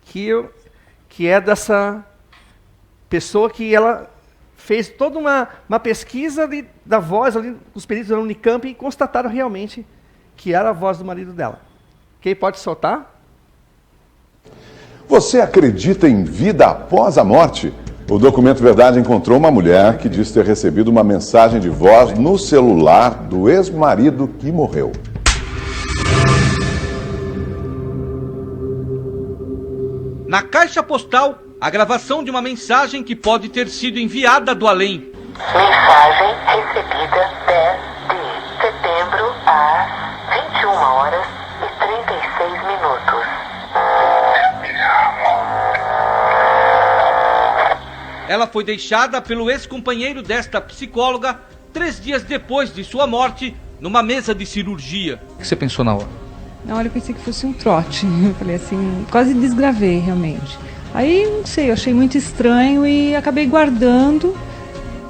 que é dessa pessoa que ela fez toda uma pesquisa da voz ali, os peritos da Unicamp, e constataram realmente que era a voz do marido dela. Quem pode soltar? Você acredita em vida após a morte? O Documento Verdade encontrou uma mulher que diz ter recebido uma mensagem de voz no celular do ex-marido que morreu. Na caixa postal, a gravação de uma mensagem que pode ter sido enviada do além. Mensagem recebida 10 de setembro às 21 horas e 36 minutos. Ela foi deixada pelo ex-companheiro desta psicóloga 3 dias depois de sua morte, numa mesa de cirurgia. O que você pensou na hora? Na hora eu pensei que fosse um trote. Eu falei assim, quase desgravei realmente. Aí, não sei, eu achei muito estranho e acabei guardando.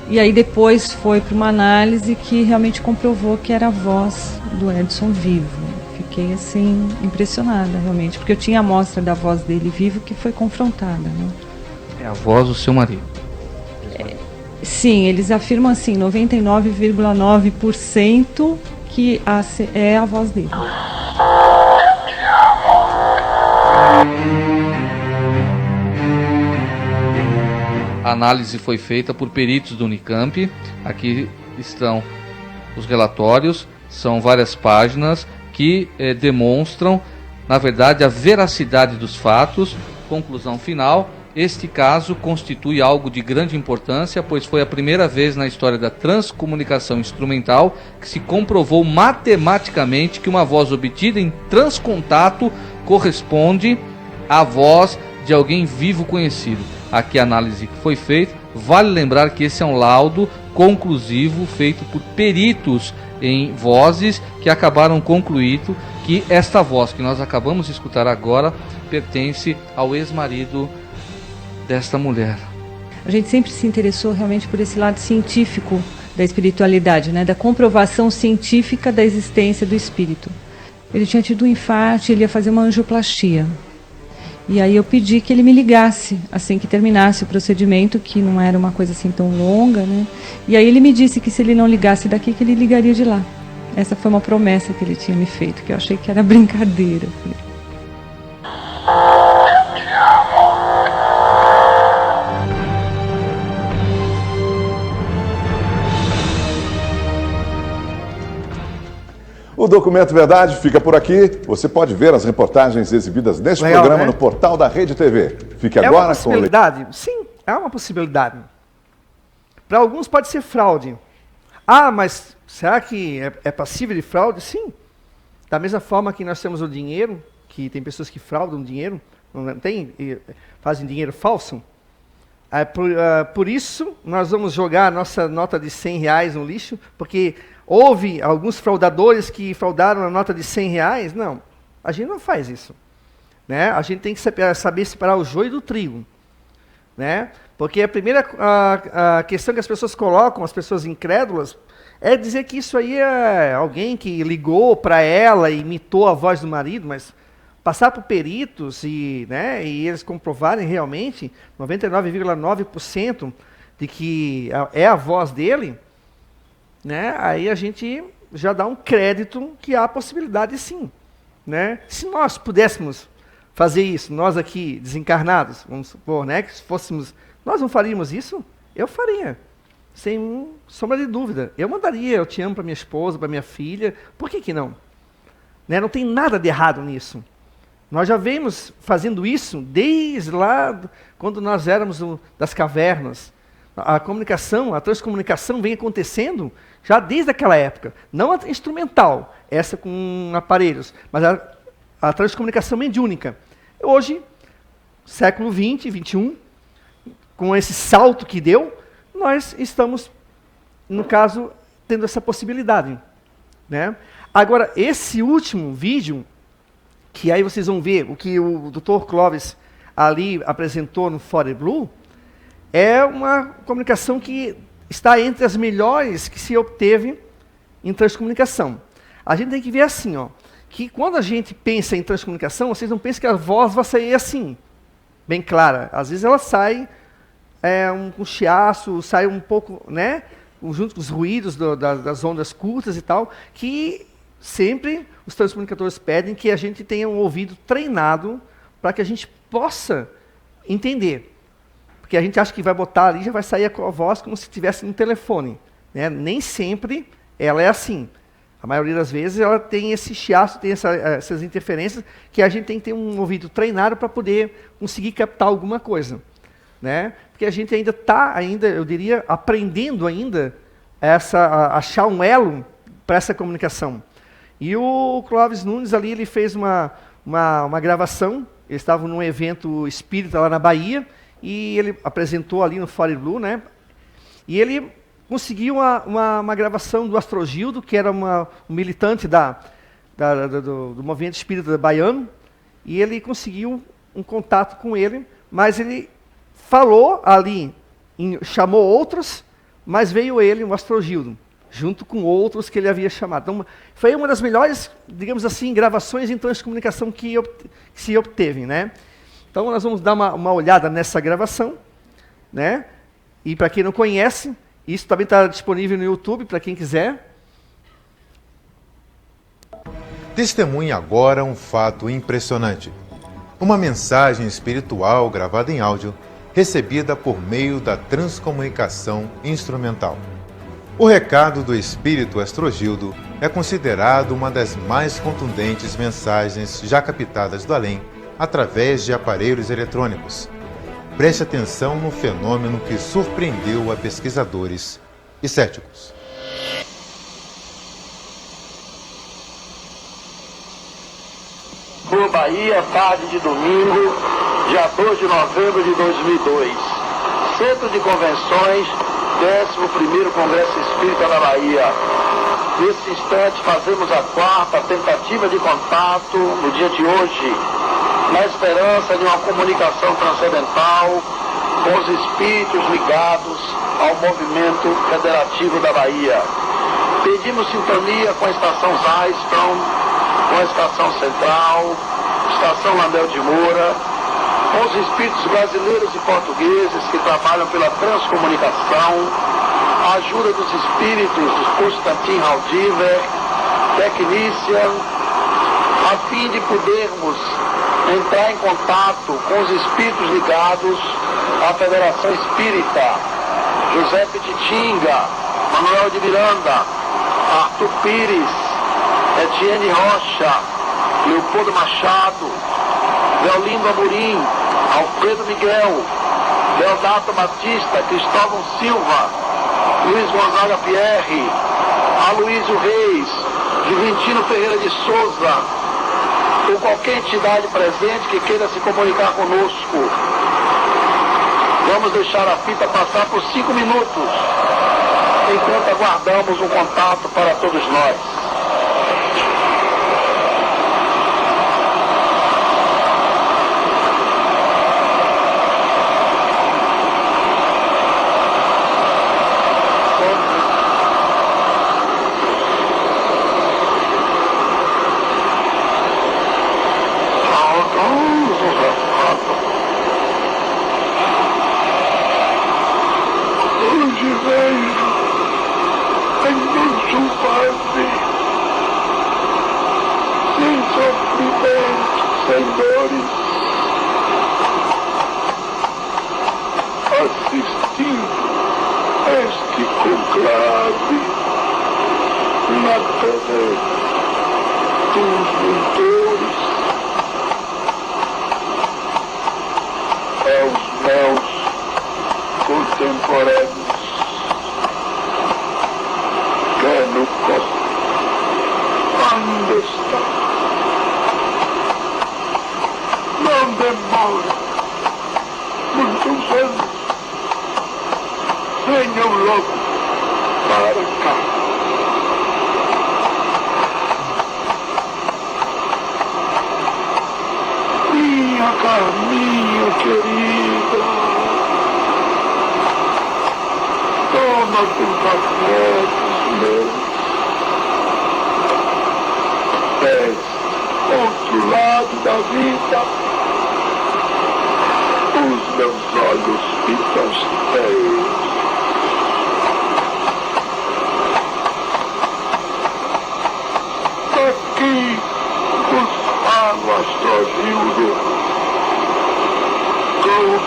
E aí depois foi para uma análise que realmente comprovou que era a voz do Edson vivo. Fiquei assim, impressionada realmente, porque eu tinha a amostra da voz dele vivo que foi confrontada, né? É a voz do seu marido. Sim, eles afirmam assim, 99,9% que é a voz dele. A análise foi feita por peritos do Unicamp. Aqui estão os relatórios, são várias páginas que demonstram, na verdade, a veracidade dos fatos. Conclusão final: este caso constitui algo de grande importância, pois foi a primeira vez na história da transcomunicação instrumental que se comprovou matematicamente que uma voz obtida em transcontato corresponde à voz de alguém vivo conhecido. Aqui a análise que foi feita. Vale lembrar que esse é um laudo conclusivo feito por peritos em vozes que acabaram concluindo que esta voz que nós acabamos de escutar agora pertence ao ex-marido desta mulher. A gente sempre se interessou realmente por esse lado científico da espiritualidade, né? Da comprovação científica da existência do espírito. Ele tinha tido um infarto, ele ia fazer uma angioplastia. E aí eu pedi que ele me ligasse assim que terminasse o procedimento, que não era uma coisa assim tão longa, né? E aí ele me disse que se ele não ligasse daqui, que ele ligaria de lá. Essa foi uma promessa que ele tinha me feito, que eu achei que era brincadeira. O Documento Verdade fica por aqui. Você pode ver as reportagens exibidas neste programa, né? No portal da Rede TV. Fique agora com... É uma possibilidade? Sim, é uma possibilidade. Para alguns pode ser fraude. Ah, mas será que é passível de fraude? Sim. Da mesma forma que nós temos o dinheiro, que tem pessoas que fraudam dinheiro, não tem, fazem dinheiro falso. Por isso, nós vamos jogar a nossa nota de R$100 no lixo, porque houve alguns fraudadores que fraudaram a nota de R$100? Não, a gente não faz isso. Né? A gente tem que saber separar o joio do trigo. Né? Porque a primeira questão que as pessoas colocam, as pessoas incrédulas, é dizer que isso aí é alguém que ligou para ela e imitou a voz do marido, mas passar por peritos e eles comprovarem realmente 99,9% de que é a voz dele, né? Aí a gente já dá um crédito que há a possibilidade sim. Né? Se nós pudéssemos fazer isso, nós aqui desencarnados, vamos supor, né, que se fôssemos, nós não faríamos isso? Eu faria, sem sombra de dúvida. Eu mandaria, eu te amo para minha esposa, para minha filha, por que não? Né? Não tem nada de errado nisso. Nós já vemos fazendo isso desde lá, quando nós éramos das cavernas. A comunicação, a transcomunicação vem acontecendo já desde aquela época. Não a instrumental, essa com aparelhos, mas a transcomunicação mediúnica. Hoje, século XX, XXI, com esse salto que deu, nós estamos, no caso, tendo essa possibilidade. Né? Agora, esse último vídeo, que aí vocês vão ver o que o Dr. Clóvis ali apresentou no Fore Blue, é uma comunicação que está entre as melhores que se obteve em transcomunicação. A gente tem que ver assim, ó, que quando a gente pensa em transcomunicação, vocês não pensam que a voz vai sair assim, bem clara. Às vezes ela sai um chiaço, sai um pouco, né, junto com os ruídos das ondas curtas e tal, que sempre os transcomunicadores pedem que a gente tenha um ouvido treinado para que a gente possa entender. Porque a gente acha que vai botar ali, já vai sair a voz como se estivesse no telefone, né? Nem sempre ela é assim. A maioria das vezes ela tem esse chiaço, tem essas interferências, que a gente tem que ter um ouvido treinado para poder conseguir captar alguma coisa, né? Porque a gente ainda está, eu diria, aprendendo ainda a achar um elo para essa comunicação. E o Clóvis Nunes ali, ele fez uma gravação. Eles estavam num evento espírita lá na Bahia, e ele apresentou ali no Fire Blue, né? E ele conseguiu uma gravação do Astrogildo, que era um militante do movimento espírita baiano, e ele conseguiu um contato com ele, mas ele falou ali, chamou outros, mas veio ele, o Astrogildo, junto com outros que ele havia chamado. Então, foi uma das melhores, digamos assim, gravações em transcomunicação que se obteve, né? Então, nós vamos dar uma olhada nessa gravação, né? E para quem não conhece, isso também está disponível no YouTube, para quem quiser. Testemunhe agora um fato impressionante. Uma mensagem espiritual gravada em áudio, recebida por meio da transcomunicação instrumental. O recado do espírito Astrogildo é considerado uma das mais contundentes mensagens já captadas do além através de aparelhos eletrônicos. Preste atenção no fenômeno que surpreendeu a pesquisadores e céticos. Rua Bahia, tarde de domingo, dia 2 de novembro de 2002. Centro de Convenções, 11º Congresso Espírita da Bahia. Nesse instante fazemos a 4ª tentativa de contato no dia de hoje, na esperança de uma comunicação transcendental com os espíritos ligados ao movimento federativo da Bahia. Pedimos sintonia com a estação Zyston, com a estação Central, estação Landel de Moura, com os espíritos brasileiros e portugueses que trabalham pela transcomunicação, a ajuda dos espíritos do Constantin Haldiver, Technician, a fim de podermos entrar em contato com os espíritos ligados à Federação Espírita, José Petitinga, Manuel de Miranda, Arthur Pires, Etienne Rocha, Leopoldo Machado, Leolindo Amorim, Alfredo Miguel, Deodato Batista, Cristóvão Silva, Luiz Gonzaga Pierre, Aloysio Reis, Juventino Ferreira de Souza, ou qualquer entidade presente que queira se comunicar conosco. Vamos deixar a fita passar por 5 minutos, enquanto aguardamos um contato para todos nós.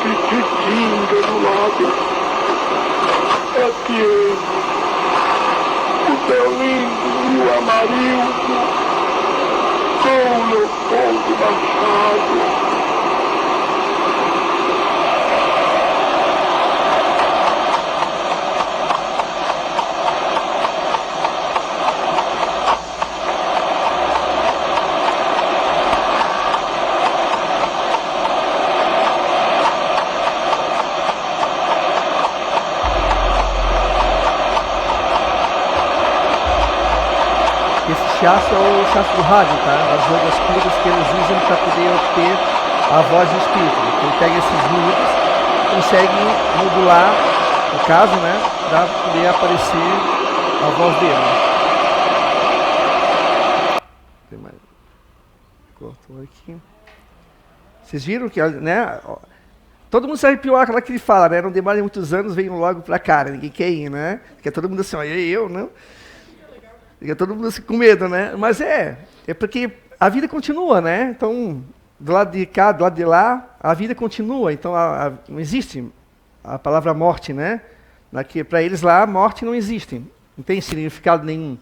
piquitinga do lado. É Tiene, o Deolindo e o Amarildo, com o Leopoldo Machado. Chiasso é o chiasso do rádio, tá? As ondas curvas que eles usam para poder obter a voz do espírito. Então ele pega esses ruídos e consegue modular, no caso, né? Para poder aparecer a voz dele. Cortou aqui. Vocês viram que, né? Todo mundo se arrepiou aquela que ele fala, né? Não demora muitos anos, venham logo para cá, né? Ninguém quer ir, né? Porque todo mundo assim, olha, eu, não? Fica todo mundo assim, com medo, né? Mas é porque a vida continua, né? Então, do lado de cá, do lado de lá, a vida continua. Então, não existe a palavra morte, né? Para eles lá, a morte não existe. Não tem significado nenhum.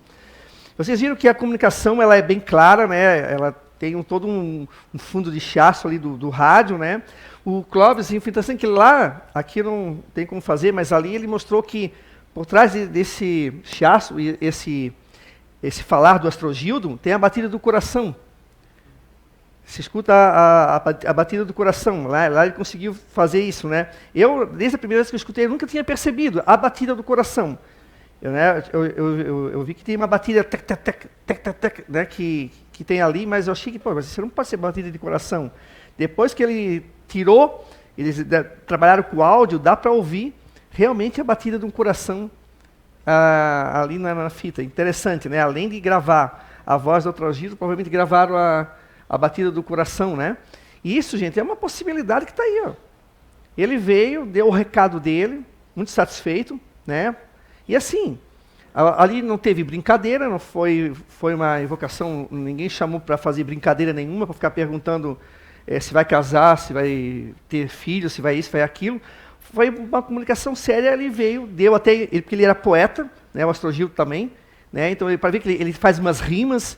Vocês viram que a comunicação ela é bem clara, né? Ela tem todo um fundo de chiasso ali do rádio, né? O Clóvis, interessante que lá, aqui não tem como fazer, mas ali ele mostrou que por trás desse chiasso, esse falar do Astrogildo, tem a batida do coração. Se escuta a batida do coração. Lá ele conseguiu fazer isso, né? Eu, desde a primeira vez que eu escutei, eu nunca tinha percebido a batida do coração. Eu vi que tem uma batida tec, né, que tem ali, mas eu achei que, mas isso não pode ser batida de coração. Depois que ele tirou, eles trabalharam com o áudio, dá para ouvir realmente a batida de um coração ali na fita. Interessante, né? Além de gravar a voz do Astrogildo, provavelmente gravaram a batida do coração, né? E isso, gente, é uma possibilidade que está aí, ó. Ele veio, deu o recado dele, muito satisfeito, né? E assim, ali não teve brincadeira, não foi uma invocação, ninguém chamou para fazer brincadeira nenhuma, para ficar perguntando se vai casar, se vai ter filho, se vai isso, se vai aquilo. Foi uma comunicação séria, ele veio, deu até, porque ele era poeta, né, o Astrogildo também, né, então para ver que ele faz umas rimas,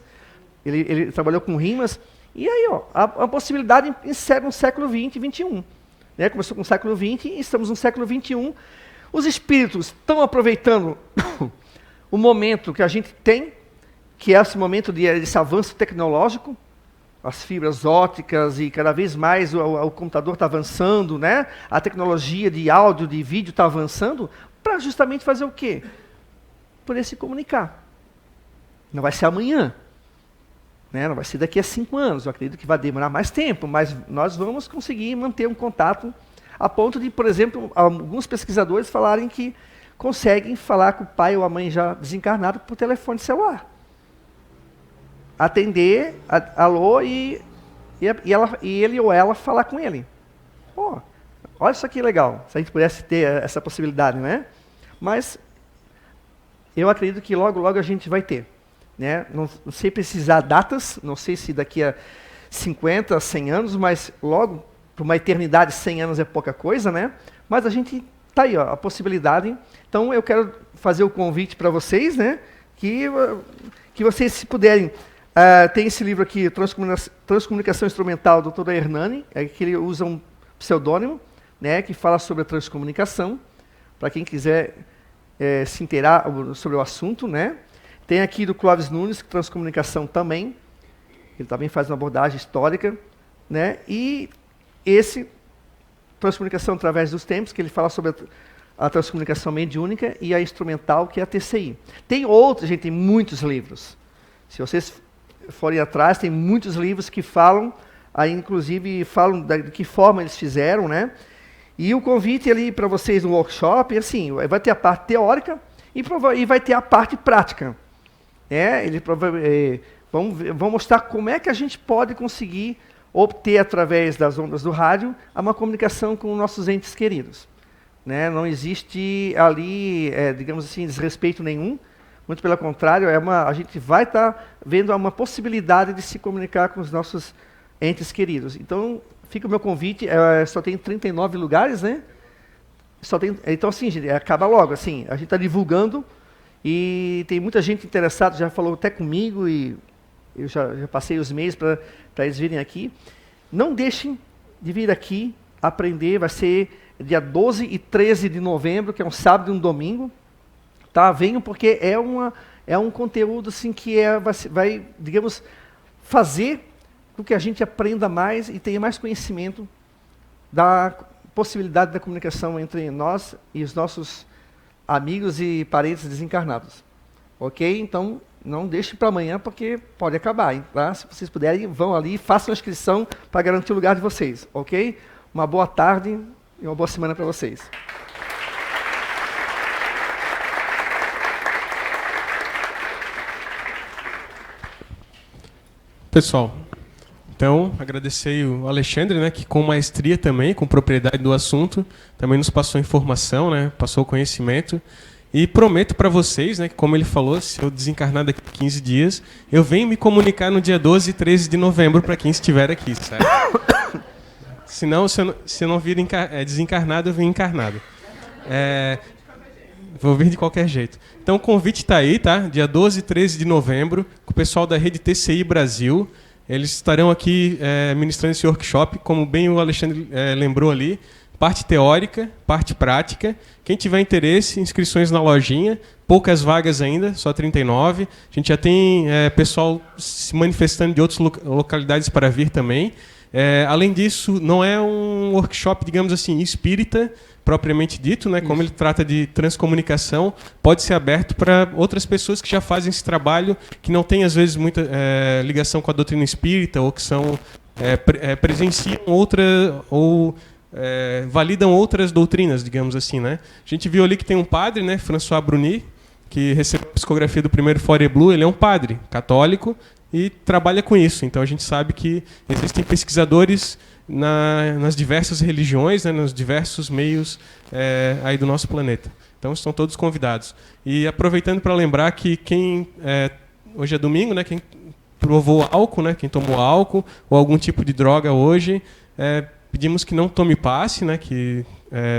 ele trabalhou com rimas, e aí ó, a possibilidade insere no século XX e XXI. Né, começou com o século XX e estamos no século XXI. Os espíritos estão aproveitando o momento que a gente tem, que é esse momento desse avanço tecnológico, as fibras ópticas e cada vez mais o computador está avançando, né? A tecnologia de áudio, de vídeo está avançando, para justamente fazer o quê? Poder se comunicar. Não vai ser amanhã, né? Não vai ser daqui a 5 anos, eu acredito que vai demorar mais tempo, mas nós vamos conseguir manter um contato a ponto de, por exemplo, alguns pesquisadores falarem que conseguem falar com o pai ou a mãe já desencarnado por telefone celular. Atender, alô, e ele ou ela falar com ele. Pô, olha isso aqui legal, se a gente pudesse ter essa possibilidade, né? Mas eu acredito que logo, logo a gente vai ter. Né? Não sei precisar datas, não sei se daqui a 50, 100 anos, mas logo, para uma eternidade, 100 anos é pouca coisa, né? Mas a gente está aí, ó, a possibilidade. Então eu quero fazer o convite para vocês, né? Que vocês, se puderem, tem esse livro aqui, Transcomunicação Instrumental, do Dr. Hernani, que ele usa um pseudônimo, né, que fala sobre a transcomunicação, para quem quiser se inteirar sobre o assunto, né. Tem aqui do Clóvis Nunes, Transcomunicação também, ele também faz uma abordagem histórica, né, e esse, Transcomunicação através dos tempos, que ele fala sobre a transcomunicação mediúnica e a instrumental, que é a TCI. Tem outros, gente, tem muitos livros. Se vocês forem atrás, tem muitos livros que falam, aí inclusive falam de que forma eles fizeram, né? E o convite ali para vocês no workshop, assim, vai ter a parte teórica e vai ter a parte prática. Vão mostrar como é que a gente pode conseguir obter, através das ondas do rádio, uma comunicação com nossos entes queridos. Né? Não existe ali, digamos assim, desrespeito nenhum. Muito pelo contrário, a gente vai estar vendo uma possibilidade de se comunicar com os nossos entes queridos. Então, fica o meu convite, só tem 39 lugares, né? Então, assim, gente, acaba logo, assim, a gente está divulgando e tem muita gente interessada, já falou até comigo e eu já passei os e-mails para eles virem aqui. Não deixem de vir aqui aprender, vai ser dia 12 e 13 de novembro, que é um sábado e um domingo. Tá? Venham, porque é um conteúdo assim, que vai, digamos, fazer com que a gente aprenda mais e tenha mais conhecimento da possibilidade da comunicação entre nós e os nossos amigos e parentes desencarnados. Ok? Então, não deixe para amanhã, porque pode acabar. Tá? Se vocês puderem, vão ali e façam a inscrição para garantir o lugar de vocês. Ok? Uma boa tarde e uma boa semana para vocês. Pessoal, então, agradecer o Alexandre, né, que com maestria também, com propriedade do assunto, também nos passou informação, né, passou conhecimento. E prometo para vocês, né, que como ele falou, se eu desencarnar daqui a 15 dias, eu venho me comunicar no dia 12 e 13 de novembro para quem estiver aqui, certo? Senão, se eu não vir desencarnado, eu venho encarnado. Vou vir de qualquer jeito. Então o convite está aí, tá? Dia 12 e 13 de novembro, com o pessoal da rede TCI Brasil. Eles estarão aqui ministrando esse workshop, como bem o Alexandre lembrou ali. Parte teórica, parte prática. Quem tiver interesse, inscrições na lojinha. Poucas vagas ainda, só 39. A gente já tem pessoal se manifestando de outras localidades para vir também. Além disso, não é um workshop, digamos assim, espírita, propriamente dito, né? Como ele trata de transcomunicação, pode ser aberto para outras pessoas que já fazem esse trabalho, que não têm, às vezes, muita ligação com a doutrina espírita, ou que são presenciam validam outras doutrinas, digamos assim, né? A gente viu ali que tem um padre, né, François Bruni, que recebeu a psicografia do primeiro Fore Blue. Ele é um padre católico e trabalha com isso. Então a gente sabe que existem pesquisadores nas diversas religiões, né, nos diversos meios aí do nosso planeta. Então estão todos convidados. E aproveitando para lembrar que hoje é domingo, né, quem provou álcool, né, quem tomou álcool ou algum tipo de droga hoje, pedimos que não tome passe, né, que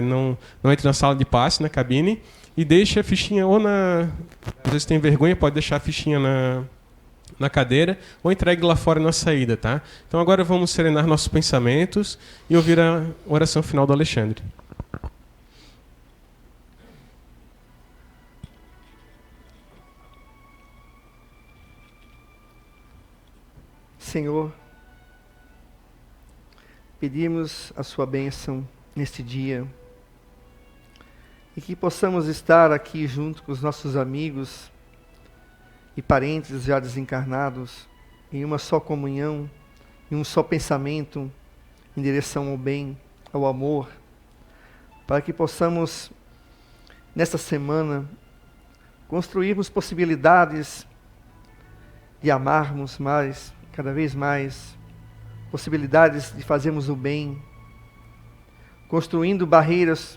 não entre na sala de passe, na cabine, e deixe a fichinha às vezes tem vergonha, pode deixar a fichinha na cadeira ou entregue lá fora na saída, tá? Então agora vamos serenar nossos pensamentos e ouvir a oração final do Alexandre. Senhor, pedimos a sua bênção neste dia e que possamos estar aqui junto com os nossos amigos e parentes já desencarnados em uma só comunhão, em um só pensamento em direção ao bem, ao amor, para que possamos, nesta semana, construirmos possibilidades de amarmos mais, cada vez mais, possibilidades de fazermos o bem, construindo barreiras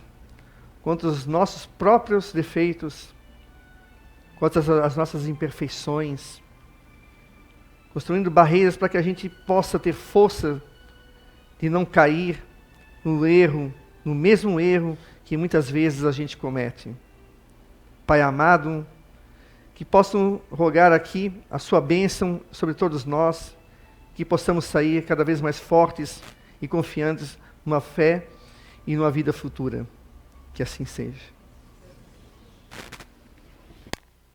contra os nossos próprios defeitos, contra as nossas imperfeições, construindo barreiras para que a gente possa ter força de não cair no erro, no mesmo erro que muitas vezes a gente comete. Pai amado, que possam rogar aqui a sua bênção sobre todos nós, que possamos sair cada vez mais fortes e confiantes numa fé e numa vida futura. Que assim seja.